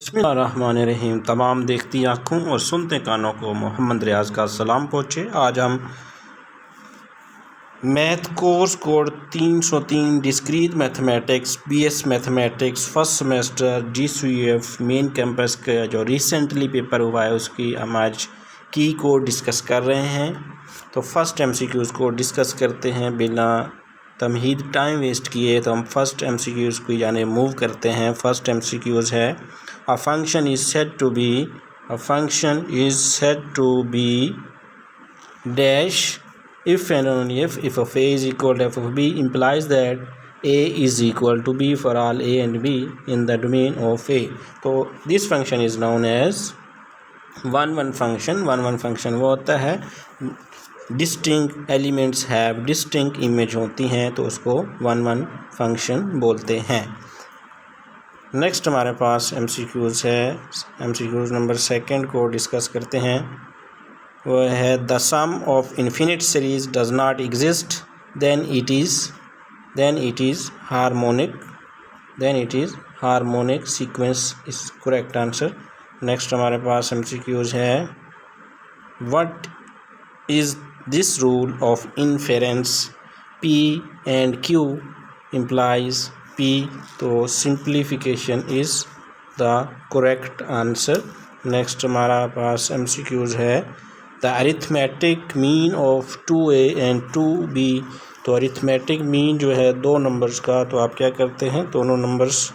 बिस्मिल्लाहिर्रहमानिर्रहीम। तमाम देखती आँखों और सुनते कानों को मोहम्मद रियाज का सलाम पहुँचे। आज हम math course code 303 discrete mathematics BS mathematics first semester GCF main campus का जो रिसेंटली पेपर हुआ है उसकी हम आज की को डिस्कस कर रहे हैं। तो फर्स्ट MCQs को डिस्कस करते हैं बिना तमहीद टाइम वेस्ट किए। तो हम फर्स्ट MCQs को यानी मूव करते हैं। फर्स्ट MCQs है a function is said to be dash if and only if of a is equal to f of b implies that a is equal to b for all a and b in the domain of a। तो this function is known as one function। one function वो होता है distinct elements have distinct image होती हैं तो उसको one function बोलते हैं। नेक्स्ट हमारे पास MCQs है। MCQs नंबर सेकंड को डिस्कस करते हैं। वो है the sum of infinite series does not exist then it is harmonic sequence is correct answer. Next हमारे पास MCQs है what is this rule of inference P and Q implies P, तो simplification is the correct answer. Next हमारा पास MCQs है the arithmetic mean of 2A and 2B। तो arithmetic mean जो है दो नंबर्स का, तो आप क्या करते हैं दोनों नंबर्स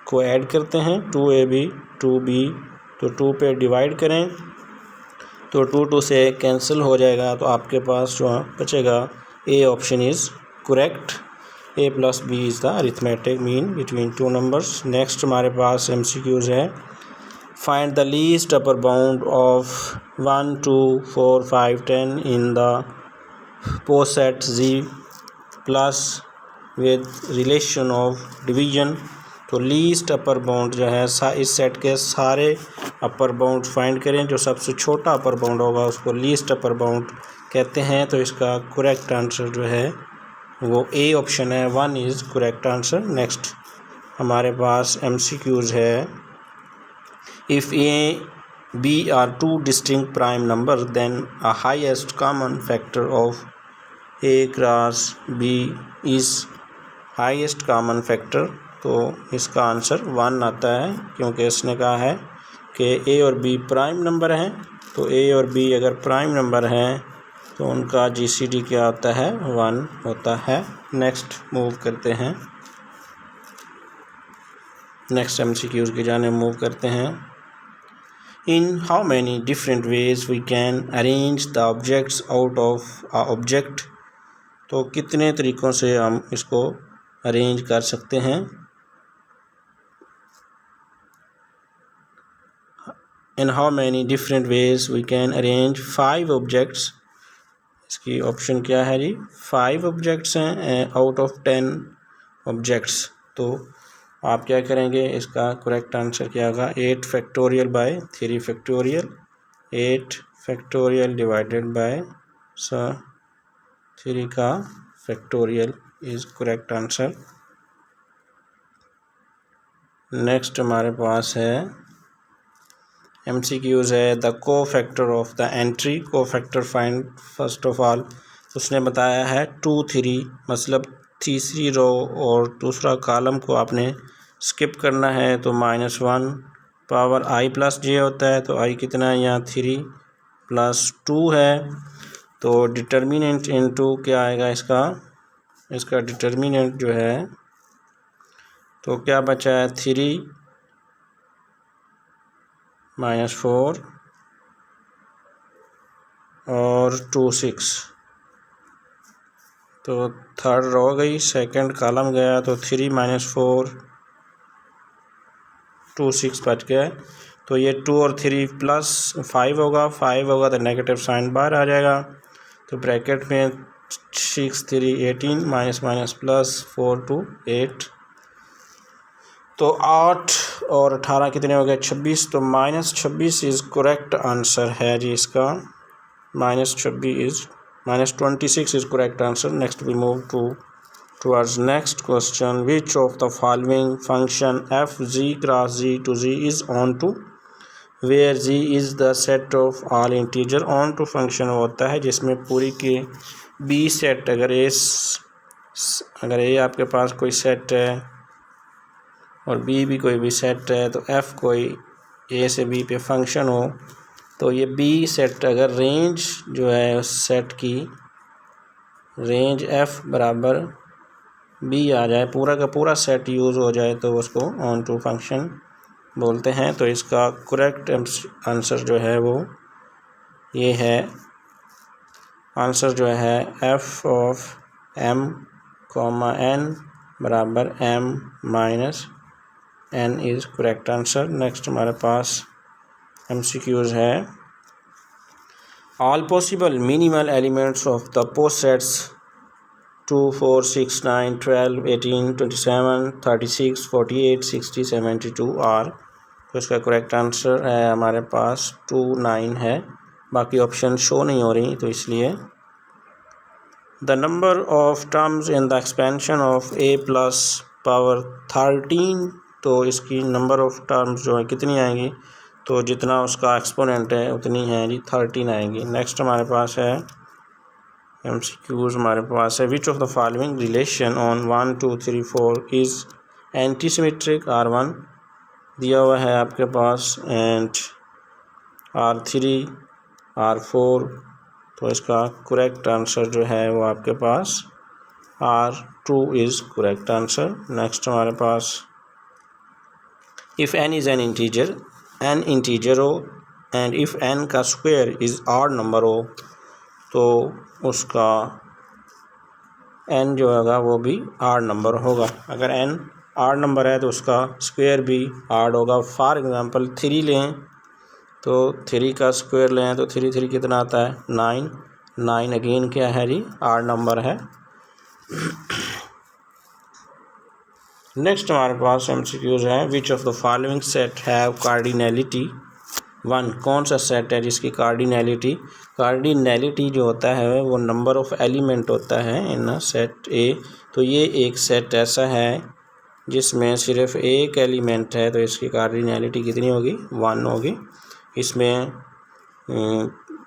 को ऐड करते हैं 2AB 2B, तो 2 पे डिवाइड करें तो 2 से कैंसिल हो जाएगा। तो आपके पास जो बचेगा A option is correct. A plus B is the arithmetic mean between two numbers। Next हमारे पास MCQs है find the least upper bound of 1 2 4 5 10 in the poset Z plus with relation of division। तो least upper bound जो है इस set के सारे upper bound find करें। जो सबसे छोटा अपर बाउंड होगा उसको लीस्ट अपर बाउंड कहते हैं। तो इसका करेक्ट आंसर जो है वो A ऑप्शन है 1 इज़ करेक्ट आंसर। नेक्स्ट हमारे पास MCQs है if A B are two distinct prime number then a highest common factor of A cross B is highest common factor. तो इसका आंसर 1 आता है क्योंकि इसने कहा है कि A और B प्राइम नंबर हैं। तो A और B अगर प्राइम नंबर हैं तो उनका GCD क्या होता है 1 होता है। नेक्स्ट मूव करते हैं, नेक्स्ट MCQs की जाने मूव करते हैं। In how many different ways we can arrange the objects out of a object. तो कितने तरीक़ों से हम इसको अरेंज कर सकते हैं। In how many different ways we can arrange 5 objects. इसकी ऑप्शन क्या है जी 5 ऑब्जेक्ट्स हैं आउट ऑफ 10 ऑब्जेक्ट्स। तो आप क्या करेंगे इसका करेक्ट आंसर क्या होगा 8 factorial by 3 factorial 8 factorial divided by 3 का factorial is correct answer. Next हमारे पास है MCQs है द को फैक्टर ऑफ द एंट्री। को factor find first of all उसने बताया है 2 3, मतलब तीसरी रो और दूसरा कॉलम को आपने स्किप करना है। तो -1 पावर I प्लस J होता है। तो I कितना है यहाँ 3 + 2 है। तो डिटर्मिनेंट इनटू क्या आएगा इसका डिटर्मिनेंट जो है तो क्या बचा है 3 -4 और 2 6। तो थर्ड रो गई, सेकंड कॉलम गया तो 3 -4 2 6 बच गया। तो ये 2 और 3 +5 होगा, 5 होगा तो नेगेटिव साइन बाहर आ जाएगा। तो ब्रैकेट में 6 3 18 माइनस प्लस 4 2 8। तो 8 और 18 कितने हो गए 26। तो -26 इज़ करेक्ट आंसर है जी इसका। -26 is correct answer. Next we move to towards next question. Which of the following function f z cross z to z is onto, where z is the set of all integer? onto function होता है जिसमें पूरी की b set, अगर a आपके पास कोई set है और b भी कोई भी सेट है, तो f कोई a से b पे फंक्शन हो, तो ये b सेट अगर रेंज जो है उस सेट की रेंज f बराबर b आ जाए, पूरा का पूरा सेट यूज़ हो जाए, तो उसको ऑन टू फंक्शन बोलते हैं। तो इसका करेक्ट आंसर जो है वो ये है, आंसर जो है f of m comma n बराबर m minus n is correct answer. Next हमारे पास MCQs है। All possible minimal elements of the post sets 2, 4, 6, 9, 12, 18, 27, 36, 48, 60, 72 are. तो इसका करेक्ट आंसर है हमारे पास 2, 9 है, बाकी ऑप्शन शो नहीं हो रही, तो इसलिए the number of terms in the expansion of a plus power 13, तो इसकी नंबर ऑफ टर्म्स जो है कितनी आएंगी, तो जितना उसका एक्सपोनेंट है उतनी है जी 13 आएंगी। नेक्स्ट हमारे पास है MCQs हमारे पास है। Which of the following relation on 1, 2, 3, 4 is anti symmetric? R1 दिया हुआ है आपके पास एंड R3, R4, तो इसका करेक्ट आंसर जो है वो आपके पास R2 is correct answer. Next हमारे पास if n is an integer, n integer हो एंड इफ़ n का स्क्वायर इज़ ऑड नंबर हो, तो उसका n जो होगा वो भी ऑड नंबर होगा। अगर n ऑड नंबर है तो उसका स्क्वायर भी ऑड होगा। फॉर एग्ज़ाम्पल 3 लें, तो 3 का स्क्वायर लें तो 3 3 कितना आता है 9, 9 अगेन क्या है जी ऑड नंबर है। नेक्स्ट हमारे पास MCQs है। Which of the following set have cardinality 1, कौन सा सेट है जिसकी कार्डिनैलिटी जो होता है वो नंबर ऑफ एलिमेंट होता है इन सेट ए। तो ये एक सेट ऐसा है जिसमें सिर्फ एक एलिमेंट है, तो इसकी कार्डिनैलिटी कितनी होगी 1 होगी। इसमें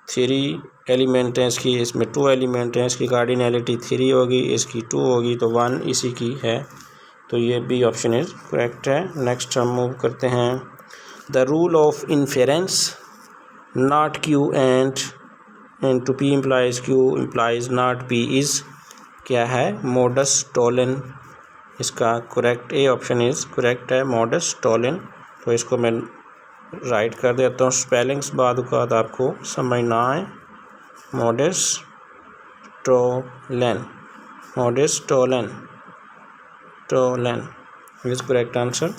3 एलिमेंट हैं इसकी, इसमें 2 एलिमेंट हैं, इसकी कार्डिनैलिटी 3 होगी, इसकी 2 होगी, तो 1 इसी की है, तो ये बी ऑप्शन इज करेक्ट है। नेक्स्ट हम मूव करते हैं। The rule of inference not Q and to P implies Q implies not P is क्या है मॉडस टोलन। इसका correct A option is correct है मॉडस टोलन। तो इसको मैं राइट कर देता हूँ, स्पेलिंग्स बाद आपको समझ ना आए। Modus tollens, modus tollens, tollens is correct answer.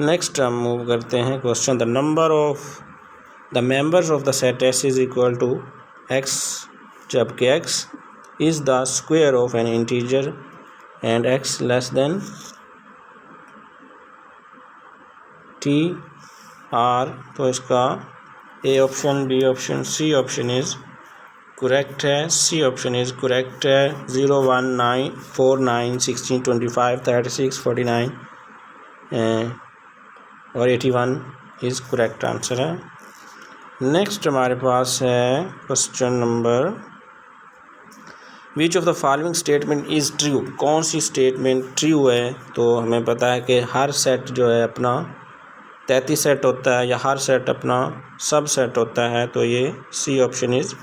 Next हम मूव करते हैं question the number of the members of the set S is equal to X, जबकि X is the square of an integer and X less than T R। तो इसका A option, B option, C option is correct है। C option is correct है। 0, 1, 9, 4, 9, 16, 25, 36, 49 और 81 is correct answer है। Next हमारे पास है question number which of the following statement is true. कौन सी स्टेटमेंट ट्रू है? तो हमें पता है कि हर सेट जो है अपना 33 सेट होता है, या हर सेट अपना सब सेट होता है, तो ये सी ऑप्शन इज़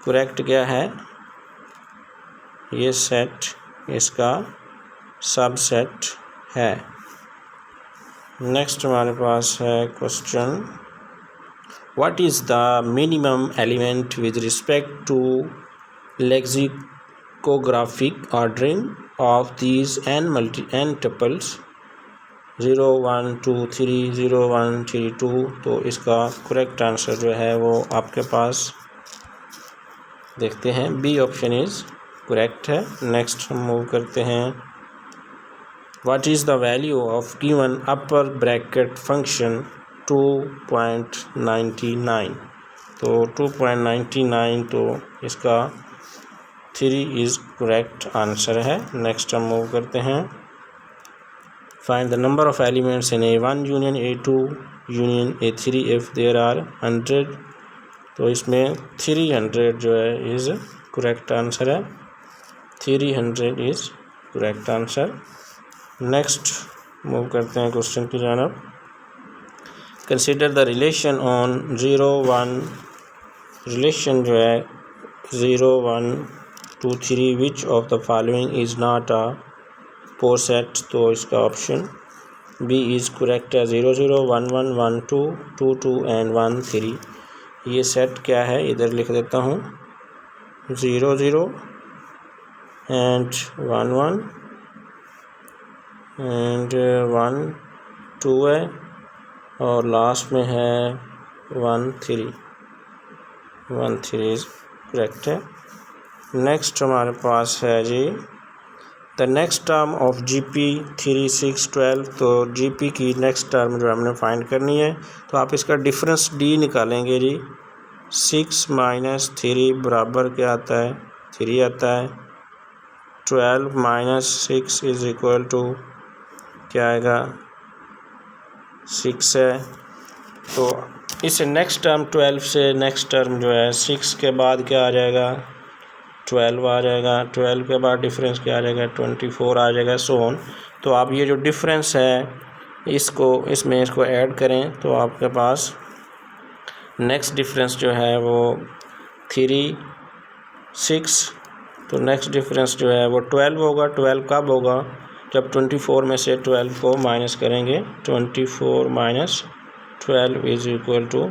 करेक्ट क्या है, ये सेट इसका सब सेट है। नेक्स्ट हमारे पास है question what is the minimum element with respect to lexicographic ordering of these n tuples 0, 1, 2, 3, 0, 1, 3, 2। तो इसका करेक्ट आंसर जो है वो आपके पास देखते हैं बी ऑप्शन इज़ करेक्ट है। नेक्स्ट हम मूव करते हैं what is the value of given upper bracket function 2.99। तो 2.99, तो इसका 3 इज़ करेक्ट आंसर है। नेक्स्ट हम मूव करते हैं। Find the number of elements in A1 union A2 union A3 if there are 100। तो इसमें 300 जो है इज़ करेक्ट आंसर है। 300 is correct answer. Next move करते हैं क्वेश्चन की जानब। Consider the relation on 0 1 relation जो है 0 1 2 3 which of the following is not a power set. तो इसका ऑप्शन बी इज़ करेक्ट है। 0 0 1 1 1 2 2 2 एंड 1 3 ये सेट क्या है, इधर लिख देता हूँ। 0 0 एंड 1 1 एंड 1 2 है और लास्ट में है 1 3 इज़ करेक्ट है। नेक्स्ट हमारे पास है जी the next term of GP 3 6 12। तो GP की नेक्स्ट टर्म जो हमने फाइंड करनी है, तो आप इसका डिफरेंस D निकालेंगे जी। 6 माइनस 3 बराबर क्या आता है, 3 आता है। 12 माइनस 6 इज़ इक्वल टू क्या आएगा, 6 है। तो इस नेक्स्ट टर्म 12 से नेक्स्ट टर्म जो है 6 के बाद क्या आ जाएगा, 12 आ जाएगा। 12 के बाद डिफरेंस क्या आ जाएगा, 24 आ जाएगा, सो ऑन। तो आप ये जो डिफरेंस है इसको ऐड करें तो आपके पास नेक्स्ट डिफरेंस जो है वो 3 6। तो नेक्स्ट डिफरेंस जो है वो 12 होगा। 12 कब होगा, जब 24 में से 12 को माइनस करेंगे। 24 माइनस 12 इज़ इक्वल टू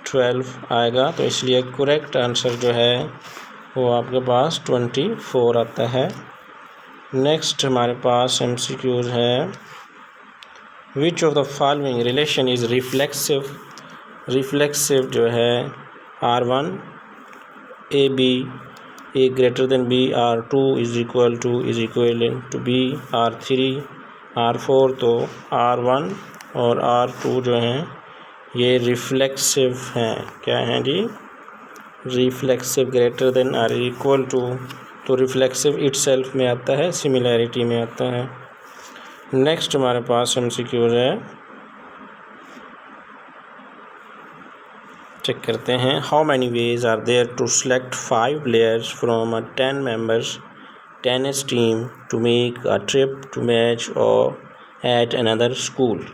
12 आएगा। तो इसलिए करेक्ट आंसर जो है वो आपके पास 24 आता है। नेक्स्ट हमारे पास MCQs है। Which of the following relation is reflexive. Reflexive जो है R1 AB A greater than B, R2 is equal to B, R3 R4। तो R1 और R2 जो हैं ये रिफ्लेक्सिव हैं। क्या हैं जी, reflexive greater than or equal to. तो रिफ्लेक्सिव इटसेल्फ में आता है, सिमिलैरिटी में आता है। नेक्स्ट हमारे पास MCQs है, चेक करते हैं। How many ways are there to select 5 players from a 10 members tennis team to make a trip to match और एट अनदर स्कूल।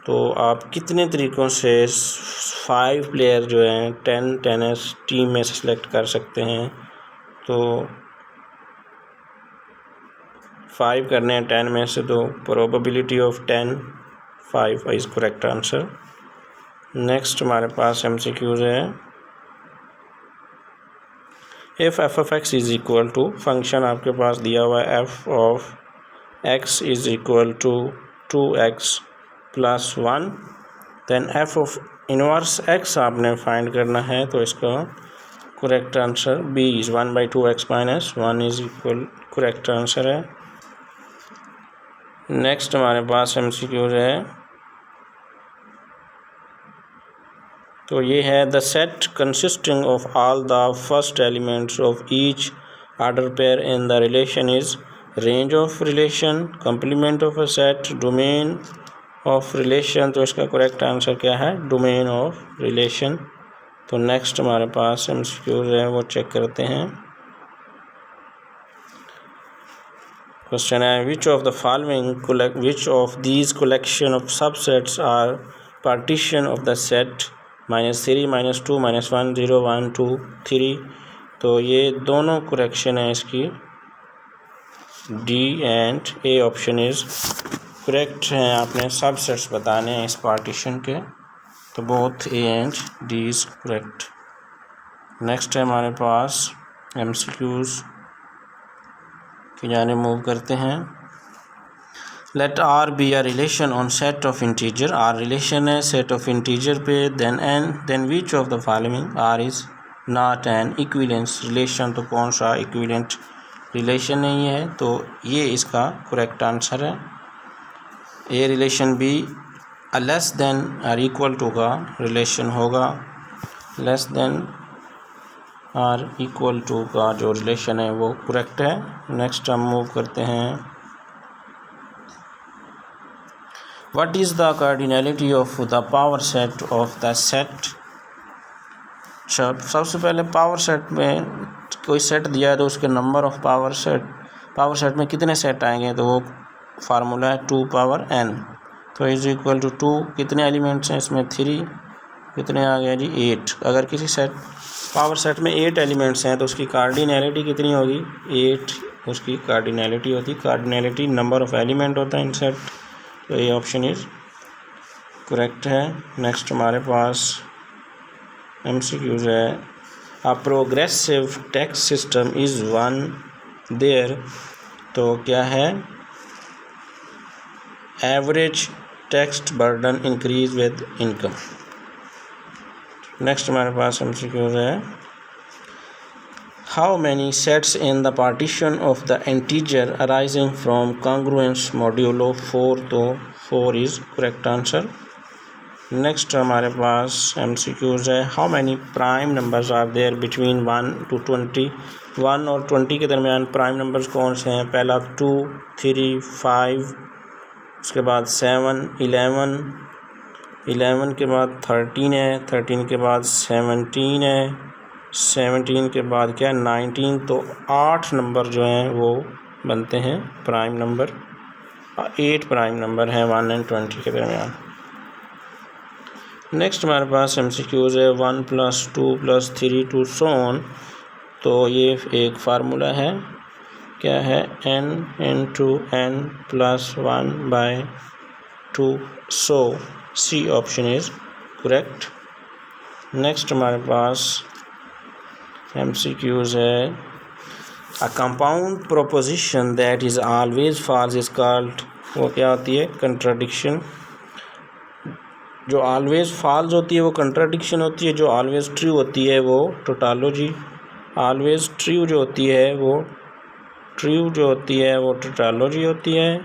तो आप कितने तरीक़ों से 5 प्लेयर जो हैं 10 टेनिस टीम में से सेलेक्ट कर सकते हैं। तो 5 करने हैं 10 में से, तो probability of 10 5 is correct answer. Next हमारे पास MCQs है। If f of x is equal to, function आपके पास दिया हुआ है f of x is equal to 2x plus 1, then f of inverse x आपने फाइंड करना है। तो इसका correct answer B is 1/2x minus 1 is equal correct answer है। नेक्स्ट हमारे पास MCQs है। तो ये है the set consisting of all the first elements of each order pair in the relation is range of relation, complement of a set, domain of relation. तो इसका correct answer क्या है, डोमेन ऑफ रिलेशन। तो next हमारे पास MCQs है, वो check करते हैं। क्वेश्चन है which of the following which of these collection of subsets are partition of the set -3 -2 -1 0 1 2 3। तो ये दोनों करेक्शन है इसकी, D and A option is correct हैं। आपने सबसेट्स बताने हैं इस पार्टीशन के, तो both A and D is correct. Next है हमारे पास MCQs की जाने मूव करते हैं। Let R be a relation on set of integer. R relation है सेट ऑफ इंटीजर पे। Then which of the following R is not an equivalence relation. तो कौन सा इक्विवेलेंट रिलेशन नहीं है, तो ये इसका करेक्ट आंसर है। A relation B less than और इक्वल टू का रिलेशन होगा। Less than or equal to का जो रिलेशन है वो करेक्ट है। नेक्स्ट हम मूव करते हैं, what is the cardinality of the power set of the set. सबसे पहले पावर सेट में कोई सेट दिया है तो उसके नंबर ऑफ पावर सेट में कितने सेट आएंगे, तो वो फार्मूला है 2 पावर n। तो इज इक्वल टू 2, कितने एलिमेंट्स हैं इसमें 3, कितने आ गया जी 8। अगर किसी पावर सेट में 8 एलिमेंट्स हैं तो उसकी कार्डिनैलिटी कितनी होगी 8, उसकी कार्डिनैलिटी होती है। कार्डिनैलिटी नंबर ऑफ एलिमेंट होता है इन सेट। तो ये ऑप्शन इज करेक्ट है। नेक्स्ट हमारे पास MCQs है, a progressive tax system is one there. तो क्या है, average tax burden increase with income. Next हमारे पास MCQs है, how many sets in the partition of the integer arising from congruence modulo 4। तो 4 इज़ करेक्ट आंसर। नेक्स्ट हमारे पास MCQs है, how many prime numbers are there between 1 to 20। 1 और 20 के दरमियान प्राइम नंबर्स कौन से हैं, पहला 2, 3, 5, उसके बाद 7, 11 के बाद 13 है, 13 के बाद 17 है, 17 के बाद क्या 19। तो 8 नंबर जो हैं वो बनते हैं प्राइम नंबर, 8 प्राइम नंबर हैं 1 और 20 के दरमियान। नेक्स्ट हमारे पास MCQs है, 1 + 2 + 3 to so on। तो ये एक फार्मूला है, क्या है, n × n + 1/2। So C option is correct. Next हमारे पास MCQs है, a compound proposition that is always false is called. वो क्या होती है, कंट्राडिक्शन। जो ऑलवेज फॉल्स होती है वो कंट्राडिक्शन होती है, जो ऑलवेज ट्रू होती है वो टोटालॉजी। ऑलवेज ट्रू जो होती है वो टोटालॉजी होती है,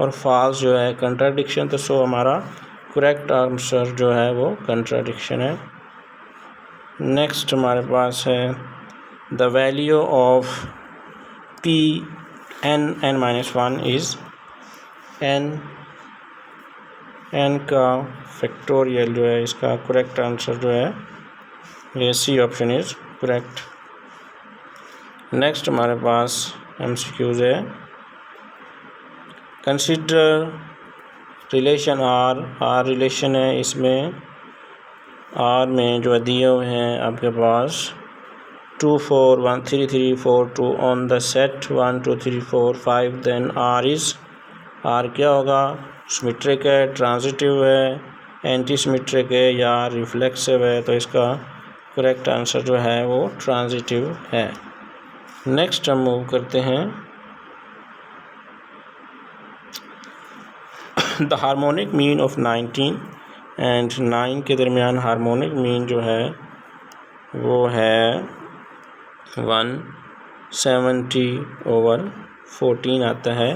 और फॉल्स जो है कंट्राडिक्शन। तो सो हमारा करेक्ट आंसर जो है वो कंट्राडिक्शन है। नेक्स्ट हमारे पास है, the value of Pn(n-1) is n का फैक्टोरियल जो है, इसका करेक्ट आंसर जो है ये C option is correct. Next हमारे पास MCQs है, कंसीडर रिलेशन R रिलेशन है, इसमें R में जो दिए हुए हैं आपके पास 2, 4, 1, 3, 3, 4, 2 on the set 1, 2, 3, 4, 5, then R क्या होगा, सिमेट्रिक है, ट्रांजिटिव है, एंटी सिमेट्रिक है या रिफ्लेक्सिव है। तो इसका करेक्ट आंसर जो है वो ट्रांजिटिव है। नेक्स्ट हम मूव करते हैं, the harmonic mean of 19 and 9 के दरमियान हार्मोनिक मीन जो है वो है 170/14 आता है।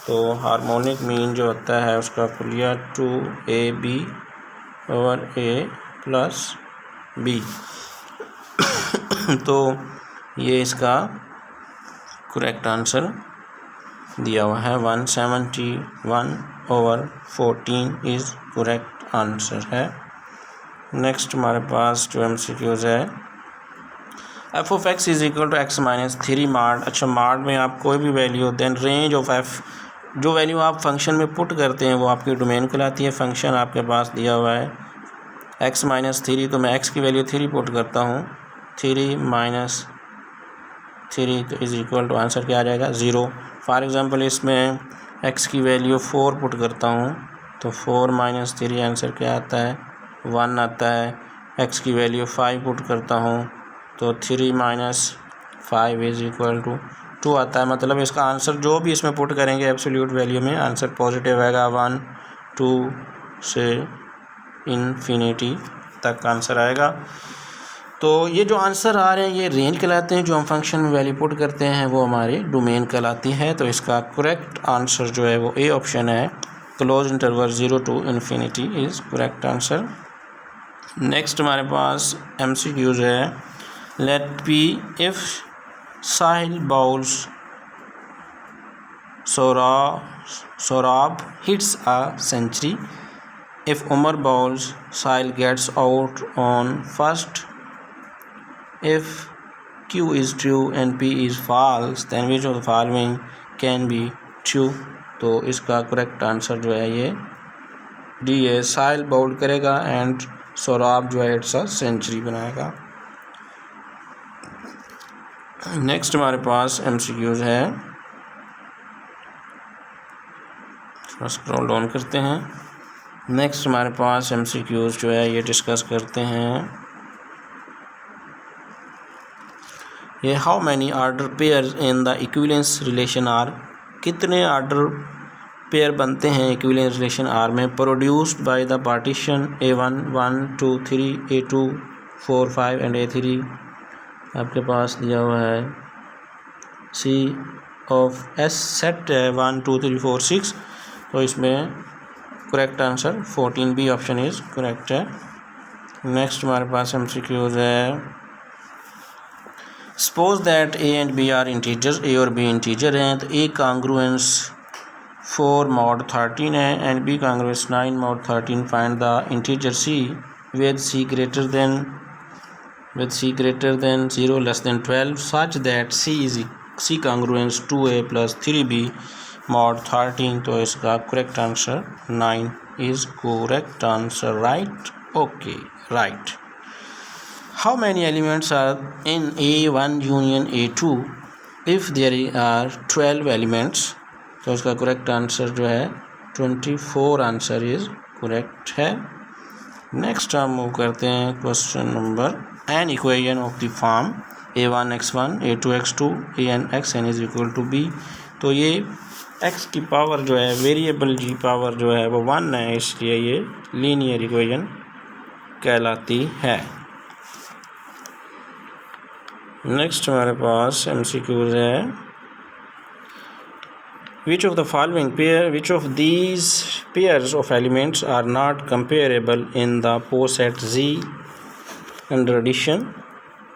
तो हार्मोनिक मीन जो होता है उसका कुलिया 2AB/A+B। तो ये इसका करेक्ट आंसर दिया हुआ है, 171/14 इज़ करेक्ट आंसर है। नेक्स्ट हमारे पास जो MCQs है, f(x) is equal to x - 3 mod। अच्छा, मॉड में आप कोई भी value, then range of f, जो वैल्यू आप फंक्शन में पुट करते हैं वो आपकी डोमेन कहलाती है। फंक्शन आपके पास दिया हुआ है x - 3, तो मैं x की वैल्यू 3 पुट करता हूँ, 3 - 3 तो इज इक्वल टू आंसर क्या आ जाएगा 0। फॉर एग्ज़ाम्पल इसमें x की वैल्यू 4 पुट करता हूँ तो 4 - 3 आंसर क्या आता है 1 आता है। x की वैल्यू 5 पुट करता हूँ तो 3 - 5 इज इक्वल टू 2 आता है। मतलब इसका आंसर जो भी इसमें पुट करेंगे एब्सोल्यूट वैल्यू में, आंसर पॉजिटिव आएगा, 1, 2 से इन्फिनिटी तक आंसर आएगा। तो ये जो आंसर आ रहे हैं ये रेंज कहलाते हैं, जो हम फंक्शन में वैल्यू पुट करते हैं वो हमारी डोमेन कहलाती है। तो इसका करेक्ट आंसर जो है वो A ऑप्शन है, close interval 0 to infinity is correct answer. Next हमारे पास MCQs है, Let P if Sahil bowls Sorab hits a century. If Umar bowls, Sahil gets out on first. If Q is true and P is false, then which of the following can be true? तो इसका correct answer जो है ये D है, साहिल bowl करेगा and Saurabh जो है it's a century बनाएगा। नेक्स्ट हमारे पास एमसीक्यूज है, स्क्रॉल डाउन करते हैं। नेक्स्ट हमारे पास एमसीक्यूज जो है ये डिस्कस करते हैं। ये how many order pair in the equivalence relation R, कितने आर्डर पेयर बनते हैं इक्विवेलेंस रिलेशन आर में produced by the partition A1 1 2 3 A2 4 5 and A3। आपके पास दिया हुआ है C ऑफ S सेट है 1 2 3 4 6, तो इसमें correct answer 14B option is correct है। नेक्स्ट हमारे पास एमसीक्यूज है, suppose that A and B are integers, A और B इंटीजर हैं, तो A कांग्रुएंस 4 mod 13 है and B congruence 9 mod 13। Find the integer C with C greater than 0 less than 12 such that C कांग्रुएंस 2A plus 3B mod 13। तो इसका correct answer 9 is correct answer, right. Okay, right. How many elements are in A1 union A2 if there are 12 elements? तो इसका correct answer जो है 24 answer is correct है। Next हम move करते हैं question number, an equation of the form A1 x1 A2 x2 an xn is equal to b। तो ये x की पावर जो है वेरिएबल g पावर जो है वो 1 है, इसलिए ये लीनियर इक्वेशन कहलाती है। नेक्स्ट हमारे पास एमसीक्यूज है, which of these pairs of elements are not comparable in the poset Z under addition?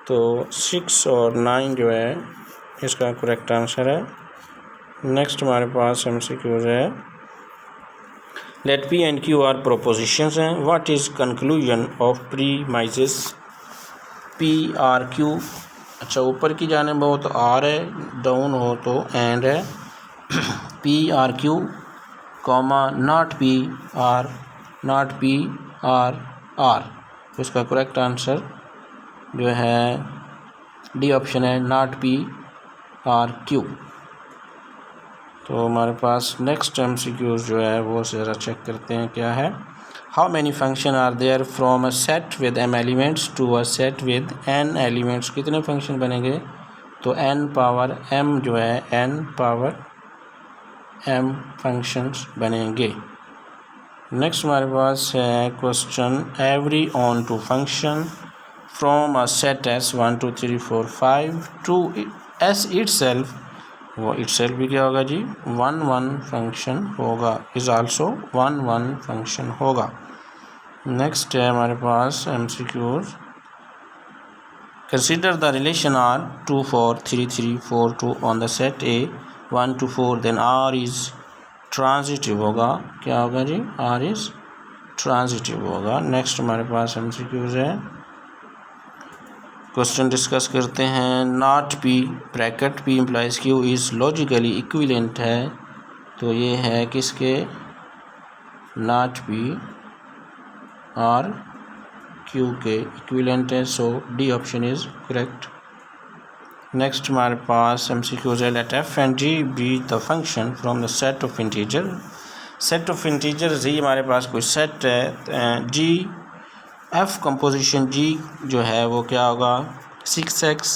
तो 6 और 9 जो है इसका करेक्ट आंसर है। नेक्स्ट हमारे पास एमसीक्यूज है, let P and Q are propositions हैं, what is conclusion of premises P R Q? अच्छा, ऊपर की जानेब हो तो आर है, डाउन हो तो एंड है। P or Q comma not P or R, तो इसका करेक्ट आंसर जो है डी ऑप्शन है, नॉट पी आर क्यू। तो हमारे पास नेक्स्ट एमसीक्यूज जो है वो ज़रा चेक करते हैं क्या है। How many function are there from a set with m elements to a set with n elements, कितने फंक्शन बनेंगे? तो n पावर m जो है n पावर m फंक्शंस बनेंगे। नेक्स्ट हमारे पास है question, every onto function from a set S 1 2 3 4 5 to S itself, वो इटसेल्फ भी क्या होगा जी 1 1 फंक्शन होगा, इज आल्सो 1 1 फंक्शन होगा। नेक्स्ट है हमारे पास MCQs, consider the relation R 2 4 3 3 4 2 on the set A 1 to 4, देन R इज ट्रांजिटिव होगा, क्या होगा जी R इज ट्रांजिटिव होगा। नेक्स्ट हमारे पास एमसीक्यूज है, क्वेश्चन डिस्कस करते हैं, not P bracket P implies Q is logically equivalent है, तो ये है किसके, नॉट P और Q के इक्विवेलेंट है, so D option is correct. Next हमारे पास एमसीक्यूज है, let F and G be the function from the set of integer. Set of integer जी हमारे पास कोई सेट है, G F कंपोजिशन G जो है वो क्या होगा 6x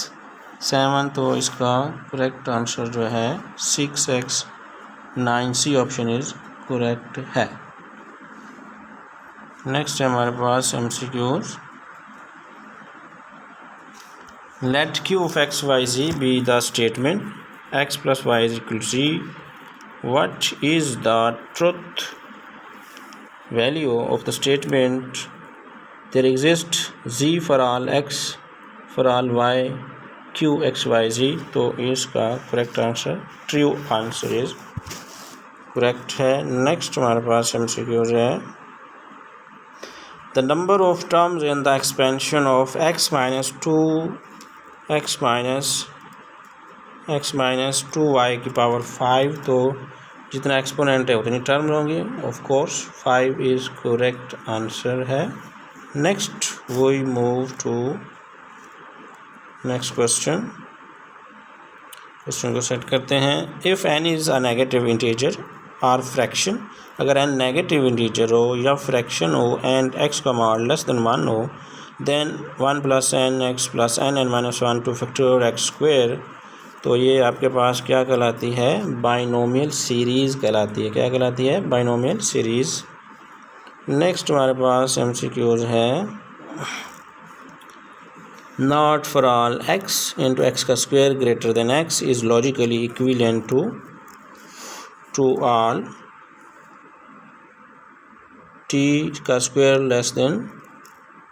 7, तो इसका करेक्ट आंसर जो है 6x 9, C option is correct है। नेक्स्ट है हमारे पास MCQs, let Q of x y z be the statement x plus y is equal to z. What is the truth value of the statement there exists z for all x for all y Q x y जी, तो इसका correct answer true answer is correct है। Next हमारे पास MCQs है, the number of terms in the expansion of x minus 2y की power 5, तो जितना एक्सपोनेंट है उतनी टर्म होंगी, of course 5 is correct answer है। Next we move to next question को सेट करते हैं। If n is a negative integer और फ्रैक्शन, अगर n नेगेटिव इंटीजर हो या फ्रैक्शन हो एंड x का मॉड << 1 हो, देन 1 + nx + nn-1 two factorial x square, तो ये आपके पास क्या कहलाती है, बाइनोमियल सीरीज़ कहलाती है। क्या कहलाती है, बाइनोमियल सीरीज़। नेक्स्ट हमारे पास MCQs है, not for all x into x का square greater than x is logically equivalent to all t का square less than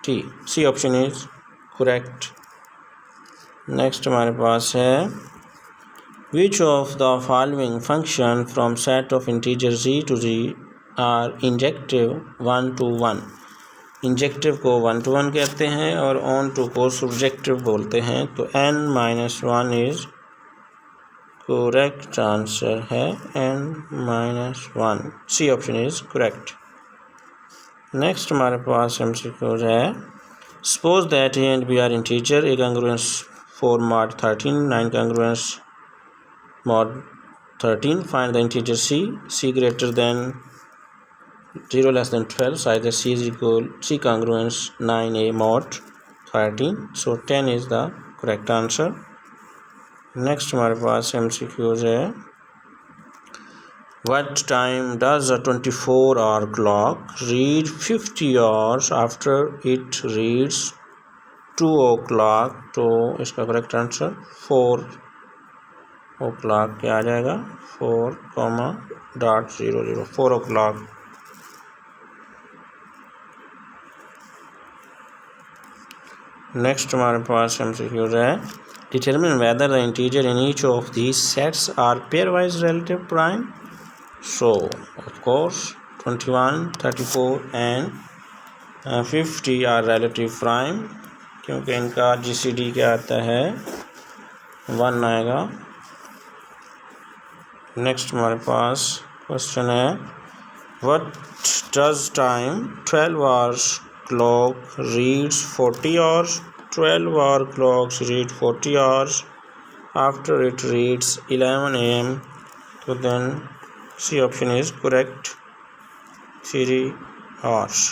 t। C option is correct. Next हमारे पास है, which of the following function from set of integer z to z are injective 1 to 1। Injective को 1 to 1 कहते हैं और on to को subjective बोलते हैं, तो n-1 इज करेक्ट आंसर है, n-1। C option is correct. Next हमारे पास MCQ है, suppose that a and b are integer, a congruence 4 mod 13, 9 congruence mod 13, find the integer c greater than 0 less than 12, so either c is equal c congruence 9a mod 13, so 10 is the correct answer। Next हमारे पास MCQs है, what time does a 24-hour clock read 50 hours after it reads 2 o'clock, तो इसका correct answer 4 o'clock क्या आ जाएगा, 4,00 4 o'clock। Next हमारे पास MCQs है, determine whether the integer in each of these sets are pairwise relative prime, so of course 21, 34 and 50 are relative prime, क्योंकि इनका GCD क्या आता है, 1 आएगा। नेक्स्ट हमारे पास क्वेश्चन है, what does time 12 hours clock reads 40 hours, 12 hour clocks read 40 hours after it reads 11 AM, so then C option is correct, 3 hours।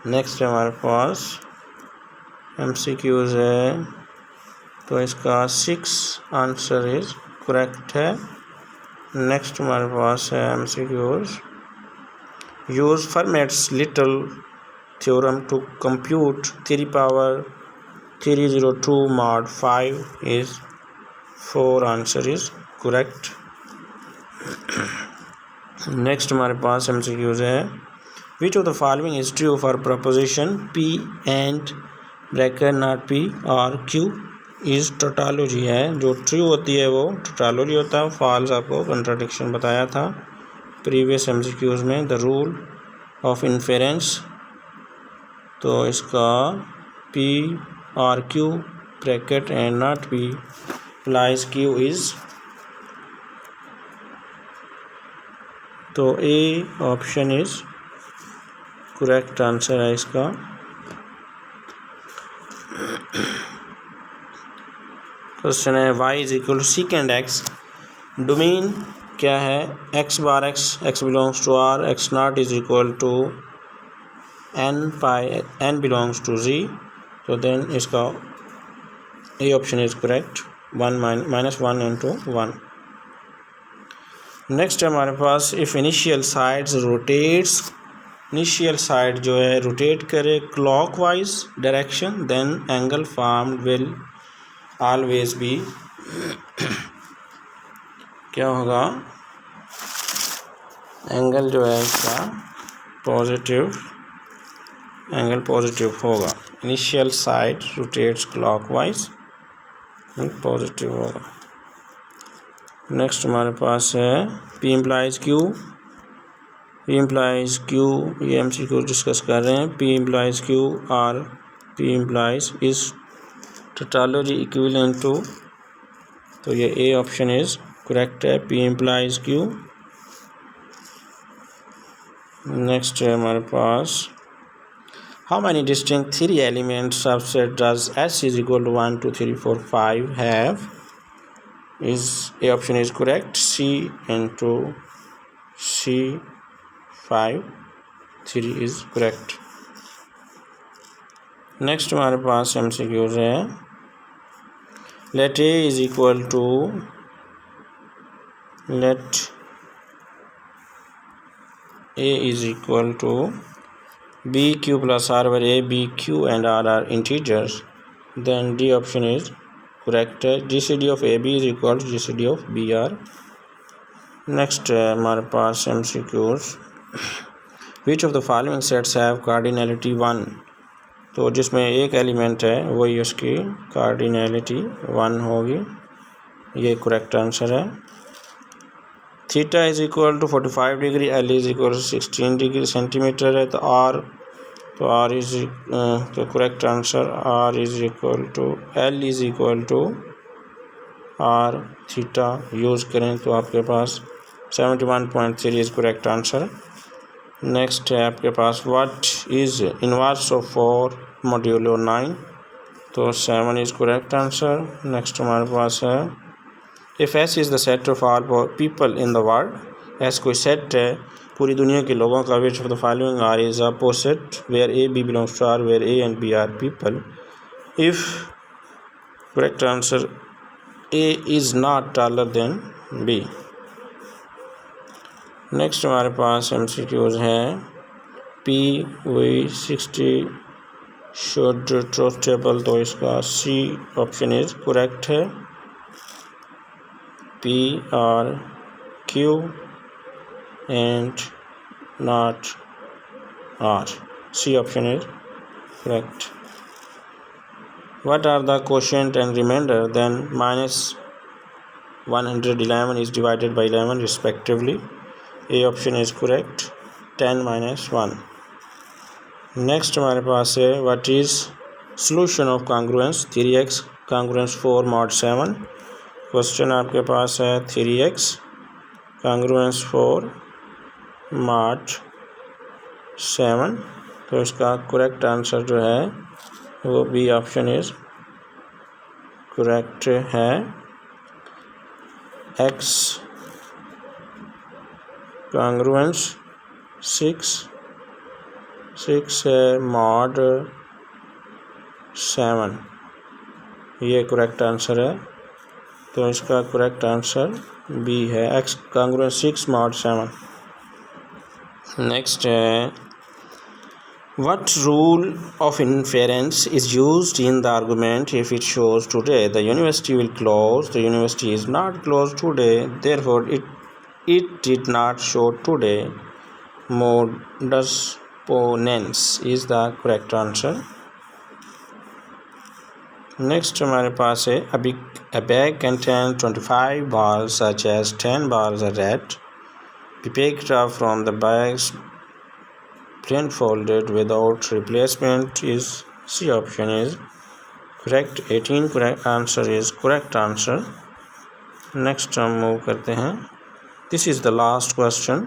Next हमारे पास MCQs है, तो इसका 6 आंसर इज करेक्ट है। नेक्स्ट हमारे पास है MCQs, use Fermat's little theorem to compute 3 power 302 mod 5 is 4 answer is correct। Next हमारे पास MCQs है, which of the following is true for proposition P and bracket not P or Q is tautology है, जो true होती है वो tautology होता है, फॉल्स आपको कंट्राडिक्शन बताया था प्रीवियस MCQs में। द रूल ऑफ इन्फेरेंस, तो इसका P और Q bracket and not P implies Q is, तो A option is correct answer है इसका। क्वेश्चन है, y is equal to second x, domain क्या है, x bar x belongs to R, x not is equal to n belongs to z, तो then इसका A option is correct, -1 into 1। Next है हमारे पास, if initial sides rotates, initial side जो है rotate करे clockwise direction, then angle formed will always be, क्या होगा, angle जो है इसका पॉजिटिव एंगल पॉजिटिव होगा। Initial side rotates clockwise, positive होगा। नेक्स्ट हमारे पास है P implies Q। P implies Q, ये MCQ डिस्कस कर रहे हैं। P इम्प्लाइज Q और P implies is tautology equivalent to, तो ये A ऑप्शन इज करेक्ट है, P इम्प्लाइज Q। नेक्स्ट है हमारे पास how many distinct 3 element subset does S is equal to 1 2 3 4 5 have, is A option is correct, C into C 5 3 is correct। Next हमारे पास MCQs है let A is equal to B Q plus R where A, B, Q and R are integers, then D option is correct है। GCD of AB is equal to GCD of BR। Next है हमारे पास MCQs which of the following sets have cardinality 1, तो जिसमें एक element है वही उसकी कार्डिनैलिटी 1 होगी, ये करेक्ट आंसर है। Theta is equal to 45 degree, L is equal to 16 degree centimetre है, तो R इज तो correct answer R is equal to L is equal to R theta use करें तो आपके पास 71.3 इज करेक्ट आंसर। नेक्स्ट है आपके पास what is inverse of 4 modulo 9, तो 7 इज करेक्ट आंसर। नेक्स्ट हमारे पास है if S is the set of all people in the world, S कोई सेट है पूरी दुनिया के लोगों का, which of the following are is opposite where A B belongs to R where A and B are people, if correct answer A is not taller than B। Next हमारे पास MCQs हैं P/60 should ट्रूथेबल, तो इसका C option is correct है। P और Q and not R, C option is correct। What are the quotient and remainder then minus 111 is divided by 11 respectively, A option is correct, 10 minus 1। Next हमारे पास है what is solution of congruence 3x congruence 4 mod 7, question आपके पास है 3x congruence 4 mod 7, तो इसका correct answer जो है वो B ऑप्शन इज करेक्ट है। x congruence 6 है mod 7, ये करेक्ट आंसर है, तो इसका करेक्ट आंसर B है, x congruence 6 mod 7। नेक्स्ट है what rule of inference is used in the argument if it shows today the university will close, the university is not closed today, therefore it did not show today, modus ponens is the correct answer। Next हमारे पास है a bag contains 25 balls such as 10 balls are red, be picked up from the bags blindfolded without replacement is C option is correct, 18 correct answer is correct answer। Next हम move करते हैं, this is the last question.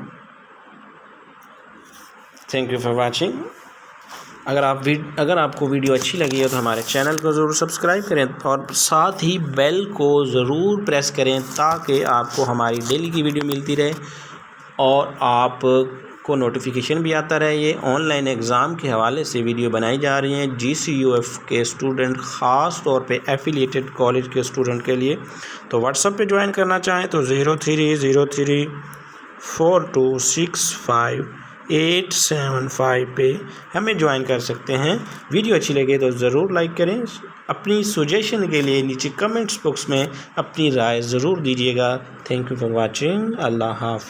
Thank you for watching. अगर आपको video अच्छी लगी है तो हमारे चैनल को ज़रूर सब्सक्राइब करें और साथ ही बेल को ज़रूर प्रेस करें ताकि आपको हमारी डेली की वीडियो मिलती रहे और आपको नोटिफिकेशन भी आता रहे। ये ऑनलाइन एग्ज़ाम के हवाले से वीडियो बनाई जा रही हैं GCUF के स्टूडेंट, ख़ास तौर पे एफिलिएटेड कॉलेज के स्टूडेंट के लिए। तो व्हाट्सएप पे ज्वाइन करना चाहें तो 03034265 पे हमें ज्वाइन कर सकते हैं। वीडियो अच्छी लगे तो ज़रूर लाइक करें, अपनी सजेशन के लिए नीचे कमेंट्स बॉक्स में अपनी राय ज़रूर दीजिएगा। Thank you for watching. अल्लाह हाफ़िज़।